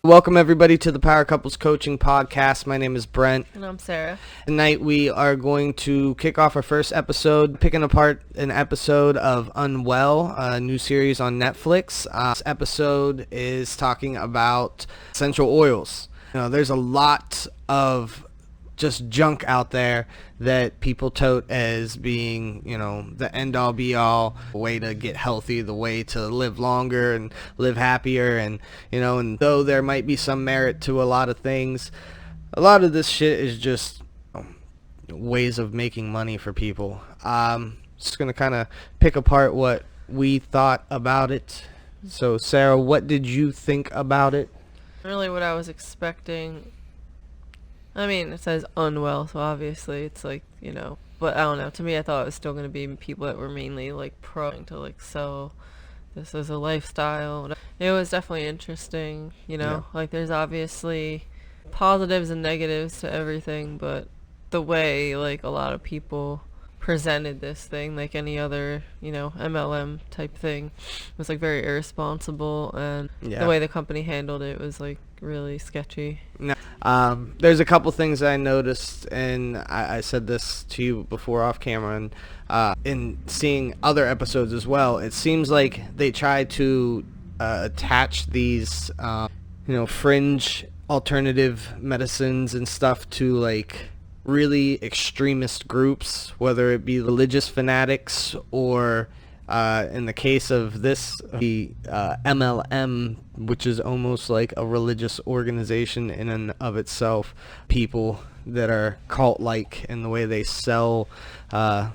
Welcome everybody to the Power Couples Coaching Podcast. My name is Brent. And I'm Sarah. Tonight we are going to kick off our first episode, picking apart an episode of Unwell, a new series on Netflix. This episode is talking about essential oils. There's a lot of just junk out there that people tote as being, the end-all be-all way to get healthy, the way to live longer and live happier. And though there might be some merit to a lot of things, a lot of this shit is just ways of making money for people. Just gonna kind of pick apart what we thought about it. So Sarah, what did you think about it? Really what I was expecting. I mean, it says unwell, so obviously it's like, but I don't know. To me, I thought it was still going to be people that were mainly like trying to like sell this as a lifestyle. It was definitely interesting, Yeah. like there's obviously positives and negatives to everything, but the way like a lot of people presented this thing, like any other, MLM type thing, was like very irresponsible, and the way the company handled it was like really sketchy. There's a couple things I noticed, and I said this to you before off camera, and in seeing other episodes as well, it seems like they try to attach these, fringe alternative medicines and stuff to like really extremist groups, whether it be religious fanatics or in the case of this, the MLM, which is almost like a religious organization in and of itself, people that are cult-like in the way they sell a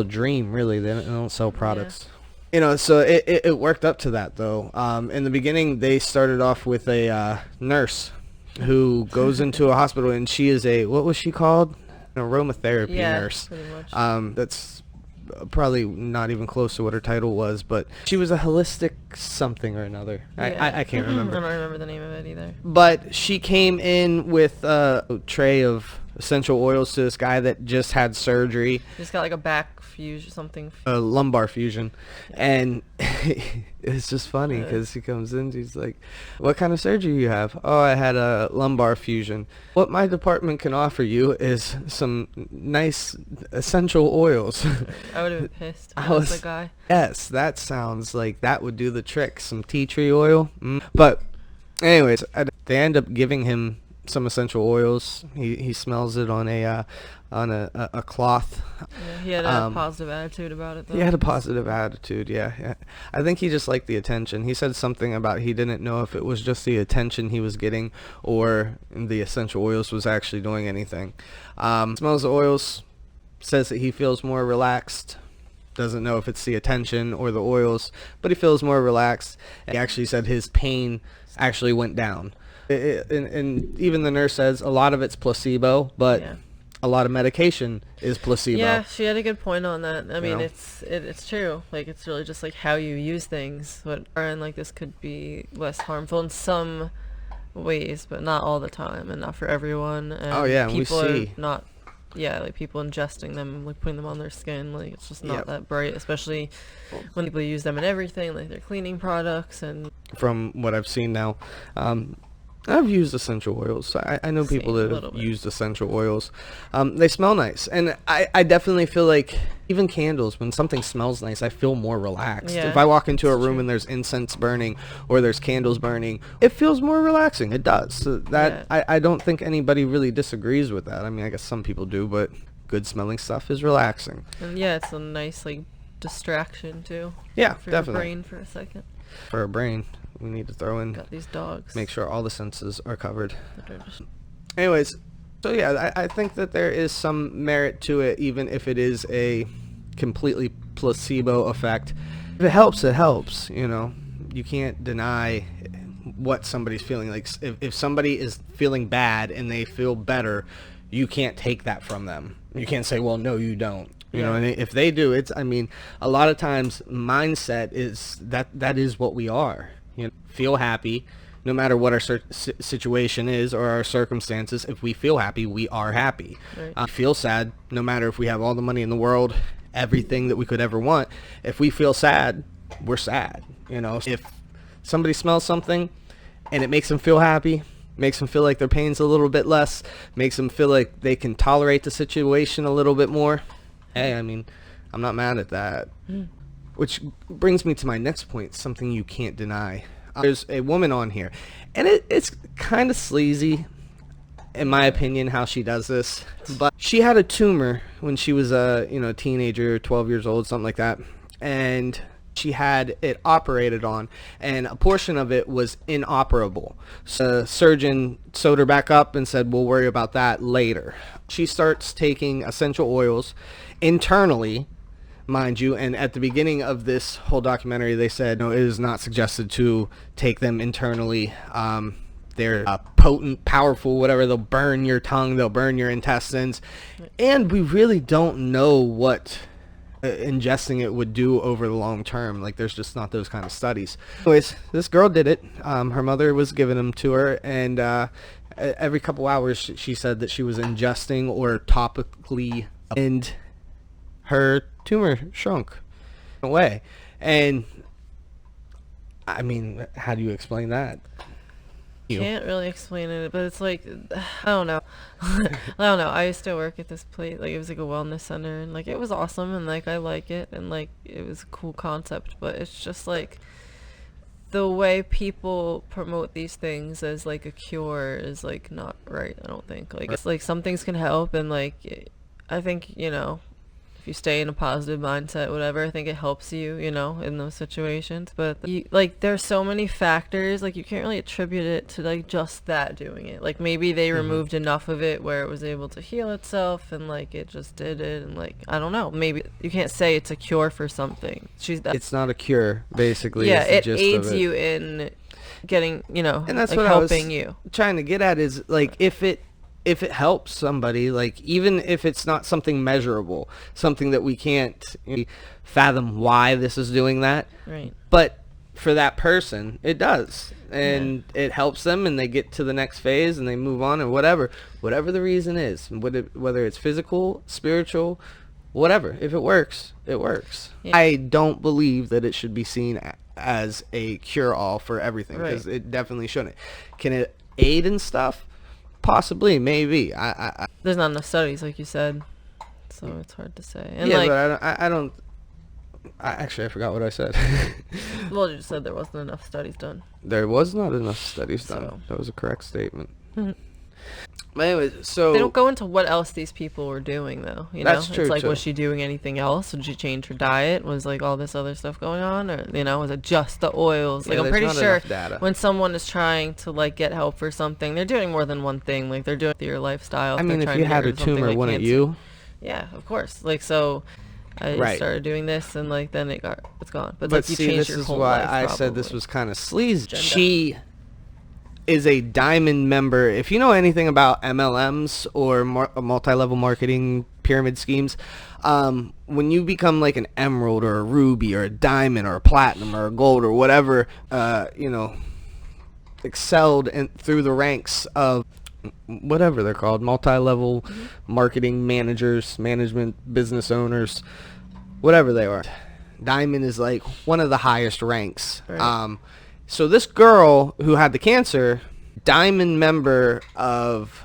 dream, really. They don't sell products. Yeah. So it worked up to that, though. In the beginning, they started off with a nurse who goes into a hospital, and she is what was she called? An aromatherapy nurse. Pretty much. That's probably not even close to what her title was, but she was a holistic something or another. Yeah. I can't remember. I don't remember the name of it either. But she came in with a tray of essential oils to this guy that just had surgery. Just got like a back fusion, something. A lumbar fusion. And it's just funny because he comes in, he's like, what kind of surgery you have? Oh, I had a lumbar fusion. What my department can offer you is some nice essential oils. I would have been pissed. I was the guy. Yes, that sounds like that would do the trick. Some tea tree oil. But anyways, they end up giving him some essential oils. He smells it on a cloth. Yeah, he had a positive attitude about it, though. He had a positive attitude, yeah. I think he just liked the attention. He said something about he didn't know if it was just the attention he was getting or the essential oils was actually doing anything. Smells the oils, says that he feels more relaxed. Doesn't know if it's the attention or the oils, but he feels more relaxed. He actually said his pain actually went down. And even the nurse says a lot of it's placebo, but a lot of medication is placebo. Yeah, she had a good point on that. I mean, it's true. Like, it's really just like how you use things. And like this could be less harmful in some ways, but not all the time, and not for everyone. And people are not. Yeah, like people ingesting them, like putting them on their skin, like it's just not that bright, especially when people use them in everything, like their cleaning products. And from what I've seen now, I've used essential oils. I know people that have used essential oils. They smell nice. And I definitely feel like even candles, when something smells nice, I feel more relaxed. Yeah, if I walk into a room and there's incense burning or there's candles burning, it feels more relaxing. It does. So I don't think anybody really disagrees with that. I mean, I guess some people do, but good smelling stuff is relaxing. And it's a nice like distraction too. Yeah, for definitely. your brain for a second. For a brain. We need to throw in. Got these dogs. Make sure all the senses are covered. Anyways, so I think that there is some merit to it, even if it is a completely placebo effect. If it helps, it helps. You can't deny what somebody's feeling. Like if somebody is feeling bad and they feel better, you can't take that from them. You can't say, well, no, you don't. And if they do, a lot of times mindset is that is what we are. Feel happy, no matter what our situation is or our circumstances. If we feel happy, we are happy. Right. Feel sad, no matter if we have all the money in the world, everything that we could ever want. If we feel sad, we're sad. If somebody smells something and it makes them feel happy, makes them feel like their pain's a little bit less, makes them feel like they can tolerate the situation a little bit more, hey, I mean, I'm not mad at that. Which brings me to my next point, something you can't deny. There's a woman on here, and it's kind of sleazy, in my opinion, how she does this. But she had a tumor when she was a teenager, 12 years old, something like that, and she had it operated on, and a portion of it was inoperable. So the surgeon sewed her back up and said, we'll worry about that later. She starts taking essential oils internally, mind you, and at the beginning of this whole documentary they said no, it is not suggested to take them internally. They're potent, powerful, whatever. They'll burn your tongue, they'll burn your intestines, and we really don't know what ingesting it would do over the long term. Like, there's just not those kind of studies. Anyways, this girl did it. Her mother was giving them to her, and every couple hours she said that she was ingesting or topically, and her tumor shrunk away. And I mean, how do you explain that? Can't really explain it, but it's like, I don't know. I don't know. I used to work at this place, like, it was like a wellness center, and like it was awesome, and like I like it, and like it was a cool concept, but it's just like the way people promote these things as like a cure is like not right. I don't think, like, it's like some things can help, and like I think, if you stay in a positive mindset, whatever, I think it helps you, in those situations. But like, there's so many factors, like you can't really attribute it to like just that doing it. Like, maybe they removed enough of it where it was able to heal itself, and like it just did it, and like, I don't know, maybe you can't say it's a cure for something. It's not a cure, basically. Yeah, it aids you in getting, and that's like, what helping I was you. trying to get at is like, if it helps somebody, like, even if it's not something measurable, something that we can't fathom why this is doing that, right? But for that person, it does, and it helps them, and they get to the next phase, and they move on, and whatever the reason is, whether it's physical, spiritual, whatever. If it works, it works. Yeah. I don't believe that it should be seen as a cure-all for everything, because it definitely shouldn't. Can it aid in stuff? Possibly, maybe. There's not enough studies, like you said, so it's hard to say. And yeah, like, but I don't. Actually, I forgot what I said. Well, you just said there wasn't enough studies done. There was not enough studies done. That was a correct statement. But anyways, so they don't go into what else these people were doing, though. That's true. It's like, too. Was she doing anything else? Did she change her diet? Was like all this other stuff going on, or was it just the oils? Like, I'm pretty sure when someone is trying to like get help for something, they're doing more than one thing. Like, they're doing your lifestyle. I mean, if you had a tumor, like wouldn't cancer. you? Yeah, of course. Like, so I started doing this, and like then it's gone. But like, you see, changed this your is whole why life, I said this probably. was kind of sleazy. She is a diamond member. If you know anything about MLMs or multi-level marketing pyramid schemes, when you become like an emerald or a ruby or a diamond or a platinum or a gold or whatever, excelled through the ranks of whatever they're called, multi-level marketing managers, management business owners, whatever they are. Diamond is like one of the highest ranks. Right. So this girl who had the cancer, diamond member of,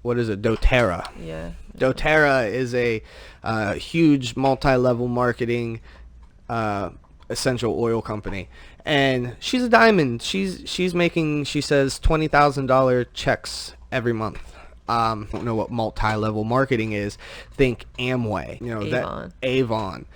what is it, doTERRA. Yeah. doTERRA is a huge multi-level marketing essential oil company. And she's a diamond. She's making, she says, $20,000 checks every month. Don't know what multi-level marketing is. Think Amway. Avon.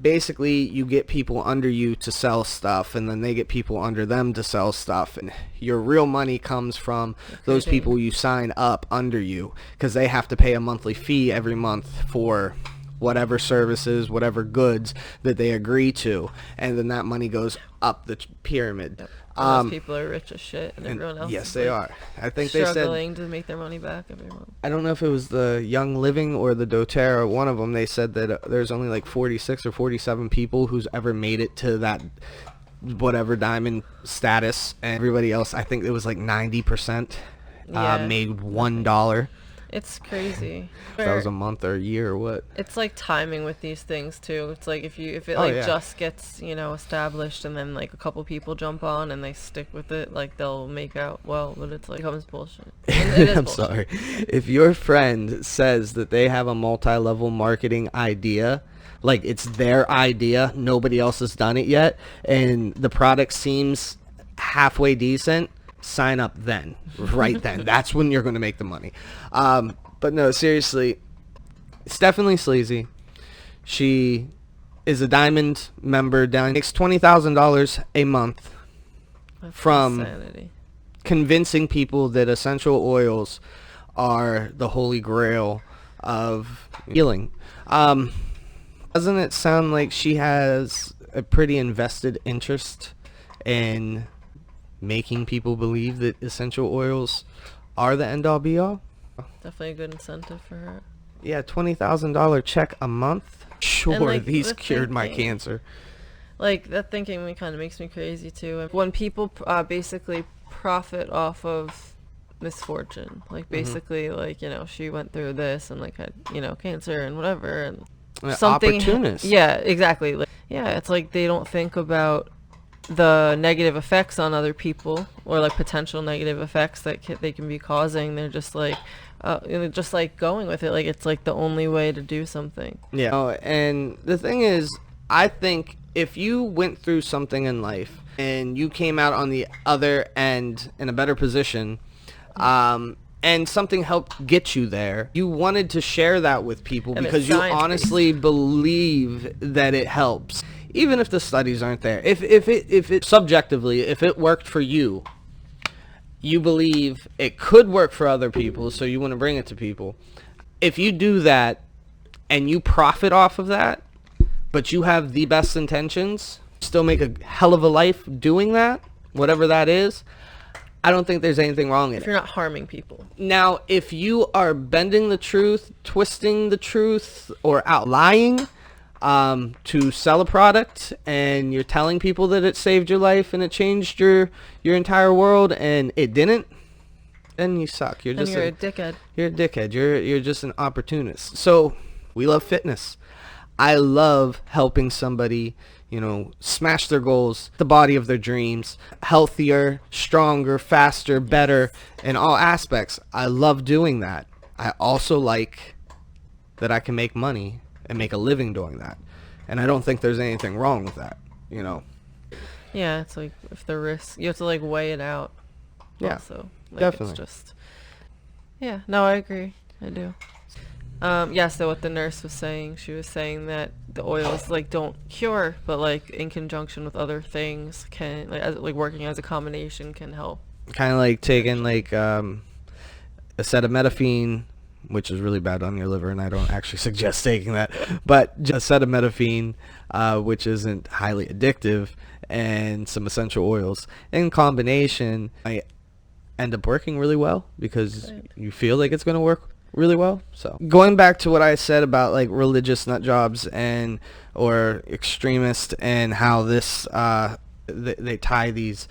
Basically, you get people under you to sell stuff, and then they get people under them to sell stuff, and your real money comes from those people you sign up under you, because they have to pay a monthly fee every month for whatever services, whatever goods that they agree to, and then that money goes up the pyramid. Yep. Those people are rich as shit, and everyone else yes, is they like are. I think they said struggling to make their money back every month. I don't know if it was the Young Living or the doTERRA. One of them, they said that there's only like 46 or 47 people who's ever made it to that whatever diamond status, and everybody else, I think it was like 90% made $1. It's crazy. If that was a month or a year or what. It's like timing with these things too. It's like if it Oh, like yeah. just gets, established and then like a couple people jump on and they stick with it, like they'll make out well, but it's like becomes bullshit. And it is I'm bullshit. sorry. If your friend says that they have a multi-level marketing idea, like it's their idea, nobody else has done it yet, and the product seems halfway decent, sign up then. Right then. That's when you're going to make the money. But no, seriously, it's definitely sleazy. She is a Diamond member down, makes $20,000 a month That's from insanity. convincing people that essential oils are the holy grail of healing. Doesn't it sound like she has a pretty invested interest in making people believe that essential oils are the end-all be-all? Definitely a good incentive for her. Yeah, $20,000 check a month. Sure, like, these the cured my thinking- cancer. Like that thinking kind of makes me crazy too. And when people basically profit off of misfortune, like basically like she went through this and like had cancer and whatever and something. Opportunists. Yeah, exactly. Like, yeah, it's like they don't think about the negative effects on other people or like potential negative effects that they can be causing. They're just like just like going with it, like it's like the only way to do something. Yeah. Oh, and the thing is, I think if you went through something in life and you came out on the other end in a better position, and something helped get you there, you wanted to share that with people And it's because you science-based. honestly believe that it helps, even if the studies aren't there. If it subjectively, if it worked for you, you believe it could work for other people, so you want to bring it to people. If you do that and you profit off of that, but you have the best intentions, still make a hell of a life doing that, whatever that is, I don't think there's anything wrong in If it. you're not harming people. Now, if you are bending the truth, twisting the truth, or out lying to sell a product, and you're telling people that it saved your life and it changed your entire world, and it didn't, then you suck. You're And just you're a dickhead. you're a dickhead. You're just an opportunist. So we love fitness. I love helping somebody, smash their goals, the body of their dreams, healthier, stronger, faster, better in all aspects. I love doing that. I also like that I can make money and make a living doing that. And I don't think there's anything wrong with that, Yeah, it's like if the risk, you have to like weigh it out. Yeah, Also, like, definitely. It's just, yeah, no, I agree. I do. Yeah, so what the nurse was saying, she was saying that the oils like don't cure, but like in conjunction with other things can, like working as a combination can help. Kind of like taking like acetaminophen, which is really bad on your liver, and I don't actually suggest taking that, but just acetaminophen, which isn't highly addictive, and some essential oils in combination, I end up working really well because Right. you feel like it's going to work really well. So going back to what I said about like religious nut jobs or extremists, and how this they tie these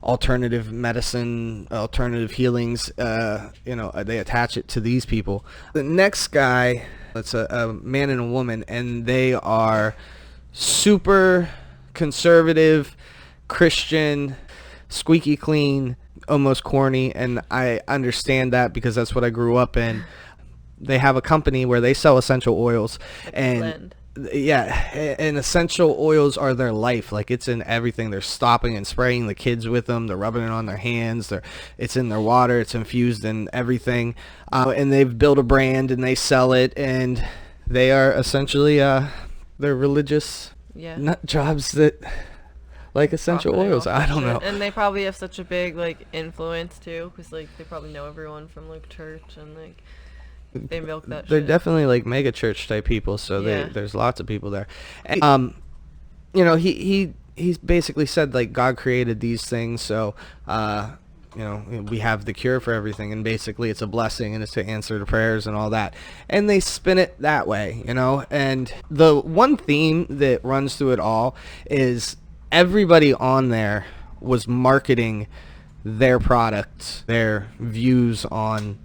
alternative medicine, alternative healings, they attach it to these people. The next guy, it's a man and a woman, and they are super conservative, Christian, squeaky clean, almost corny, and I understand that because that's what I grew up in. They have a company where they sell essential oils, and Blend. yeah, and essential oils are their life. Like, it's in everything. They're stopping and spraying the kids with them. They're rubbing it on their hands. It's in their water. It's infused in everything. And they've built a brand and they sell it, and they are essentially they're religious Yeah. nut jobs that like essential Profiting oils. off I that don't know. shit. And they probably have such a big like influence too, because like they probably know everyone from like church and like they milk that They're shit. definitely like mega church type people, so Yeah. there's lots of people there. And, he's basically said like God created these things, so we have the cure for everything, and basically it's a blessing and it's to answer the prayers and all that. And they spin it that way, And the one theme that runs through it all is everybody on there was marketing their product, their views on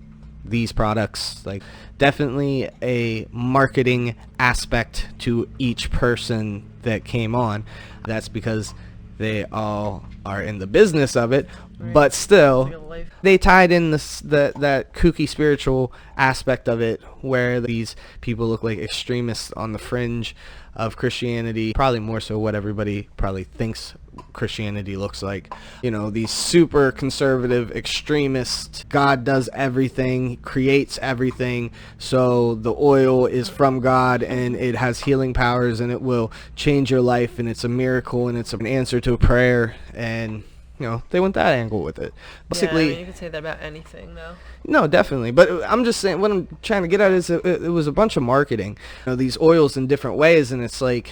these products. Like, definitely a marketing aspect to each person that came on. That's because they all are in the business of it, Right. but still It's like a life. they tied in that kooky spiritual aspect of it, where these people look like extremists on the fringe of Christianity, probably more so what everybody probably thinks Christianity looks like. You know, these super conservative extremists, God does everything, creates everything, so the oil is from God and it has healing powers and it will change your life and it's a miracle and it's an answer to a prayer. And you know, they went that angle with it. Basically, Yeah, I mean, you could say that about anything, though. no, definitely. But I'm just saying, what I'm trying to get at is it was a bunch of marketing. You know, these oils in different ways, and it's like,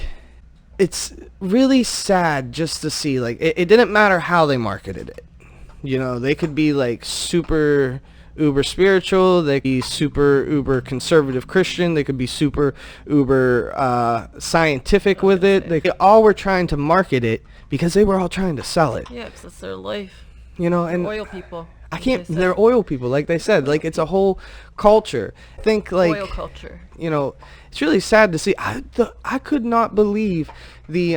it's really sad just to see, like, it didn't matter how they marketed it. You know, they could be like super uber spiritual, they could be super uber conservative Christian, they could be super uber scientific with it. They all were trying to market it because they were all trying to sell it. Yeah, because that's their life. You know, and Oil people. I like can't. they said. They're oil people, like they said. Like, it's a whole culture. I think, like, Oil culture. you know, it's really sad to see. I could not believe the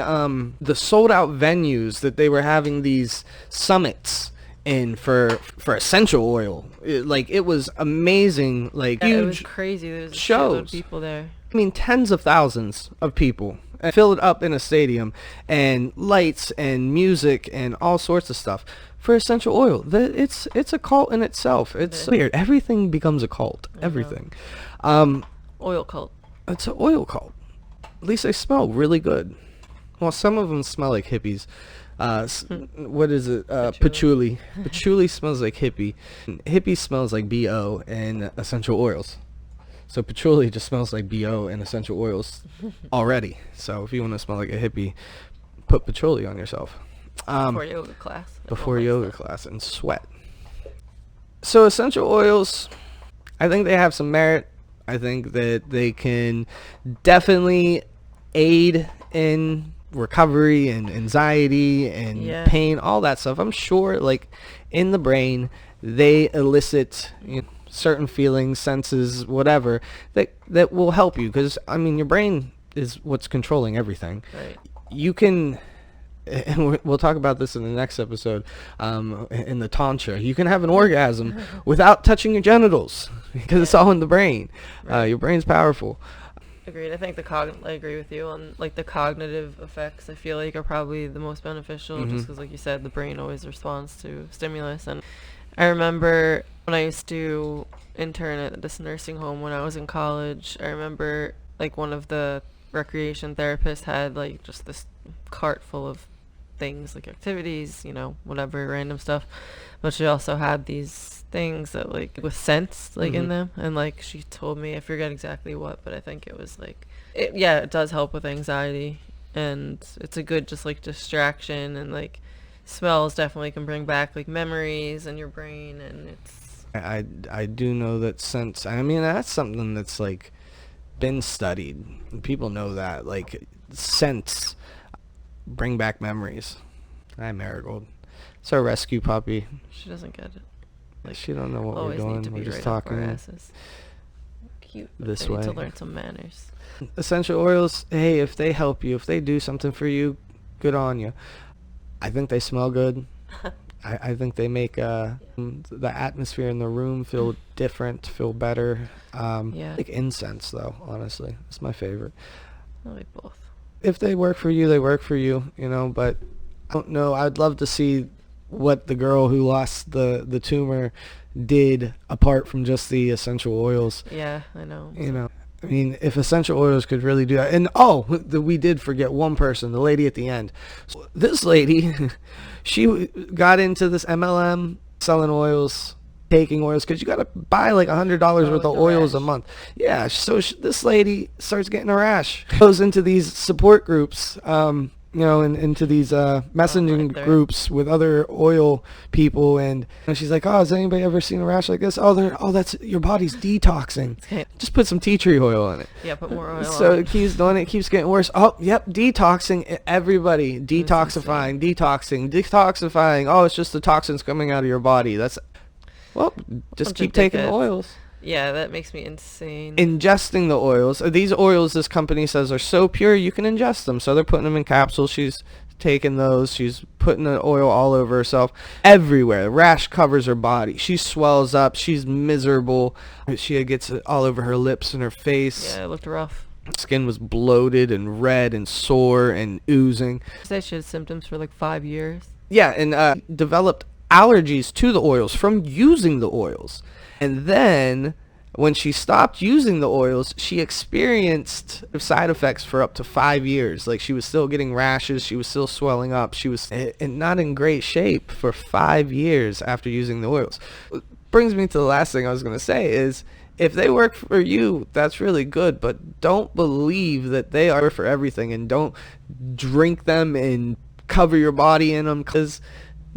sold out venues that they were having these summits in for essential oil. It was amazing. Like, Yeah, it was huge crazy. There was a shitload shows. of people there. I mean, tens of thousands of people filled up in a stadium, and lights and music and all sorts of stuff for essential oil. It's a cult in itself. It's weird. Everything becomes a cult. Everything. Oil cult. It's an oil cult. At least they smell really good. Well, some of them smell like hippies. What is it? Patchouli. Patchouli smells like hippie. Hippie smells like BO and essential oils. So patchouli just smells like BO and essential oils already. So if you want to smell like a hippie, put patchouli on yourself. Before yoga class. Before yoga class and sweat. So essential oils, I think they have some merit. I think that they can definitely aid in recovery and anxiety and Yeah. pain, all that stuff. I'm sure, like, in the brain, they elicit, you know, certain feelings, senses, whatever, that will help you. Because, I mean, your brain is what's controlling everything. Right. You can, and we'll talk about this in the next episode, in the tantra, you can have an orgasm without touching your genitals because it's all in the brain. Right. Your brain's powerful. Agreed. I think I agree with you on, like, the cognitive effects. I feel like are probably the most beneficial, just because, like you said, the brain always responds to stimulus. And I remember when I used to intern at this nursing home when I was in college. I remember, like, one of the recreation therapists had, like, just this cart full of things, like activities, you know, whatever, random stuff. But she also had these things that, like, with scents, like, in them. And, like, she told me, I forget exactly what, but I think it was, like, it does help with anxiety. And it's a good, just, like, distraction. And, like, smells definitely can bring back, like, memories in your brain. And it's... I do know that scents, I mean, that's something that's, like, been studied. People know that, like, scents bring back memories. Hi, Marigold. It's our rescue puppy. She doesn't get it. Like, She don't know what we're always need doing. to We're be just right up our talking asses. Cute. but this they need to way. learn some manners. Essential oils, hey, if they help you, if they do something for you, good on you. I think they smell good. I think they make the atmosphere in the room feel different, feel better. Yeah. Like incense, though, honestly. It's my favorite. I like both. If they work for you, they work for you, you know, but I don't know. I'd love to see what the girl who lost the tumor did apart from just the essential oils. Yeah, I know. You know, I mean, if essential oils could really do that. And we did forget one person, the lady at the end. So this lady, she got into this MLM, selling oils, taking oils, because you got to buy like $100 worth of the oils a rash. month. Yeah, so this lady starts getting a rash. Goes into these support groups, you know, and into these messaging right there. groups with other oil people, and she's like, "Oh, has anybody ever seen a rash like this? Oh, that's your body's detoxing. Okay. Just put some tea tree oil on it." Yeah, put more oil So on. it keeps doing it, it keeps getting worse. Oh, yep, detoxing. Everybody, detoxifying. Oh, it's just the toxins coming out of your body. Well, just Bunch keep of taking the dickheads. oils. Yeah, that makes me insane. Ingesting the oils. These oils, this company says, are so pure you can ingest them. So they're putting them in capsules. She's taking those. She's putting the oil all over herself. Everywhere. The rash covers her body. She swells up. She's miserable. She gets it all over her lips and her face. Yeah, it looked rough. Skin was bloated and red and sore and oozing. She said she had symptoms for like 5 years. Yeah, and developed allergies to the oils from using the oils. And then when she stopped using the oils, she experienced side effects for up to 5 years. Like, she was still getting rashes. She was still swelling up. She was not in great shape for 5 years after using the oils. Brings me to the last thing I was going to say is, if they work for you, that's really good, but don't believe that they are for everything, and don't drink them and cover your body in them, because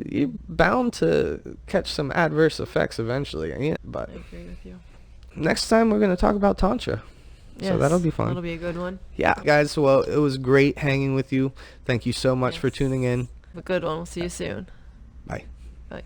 you're bound to catch some adverse effects eventually. Yeah, but I agree with you. next time we're going to talk about Tantra. Yes, So that'll be fun. That'll be a good one. Yeah, guys, well, it was great hanging with you. Thank you so much for tuning in. A good one. We'll see you soon. Bye.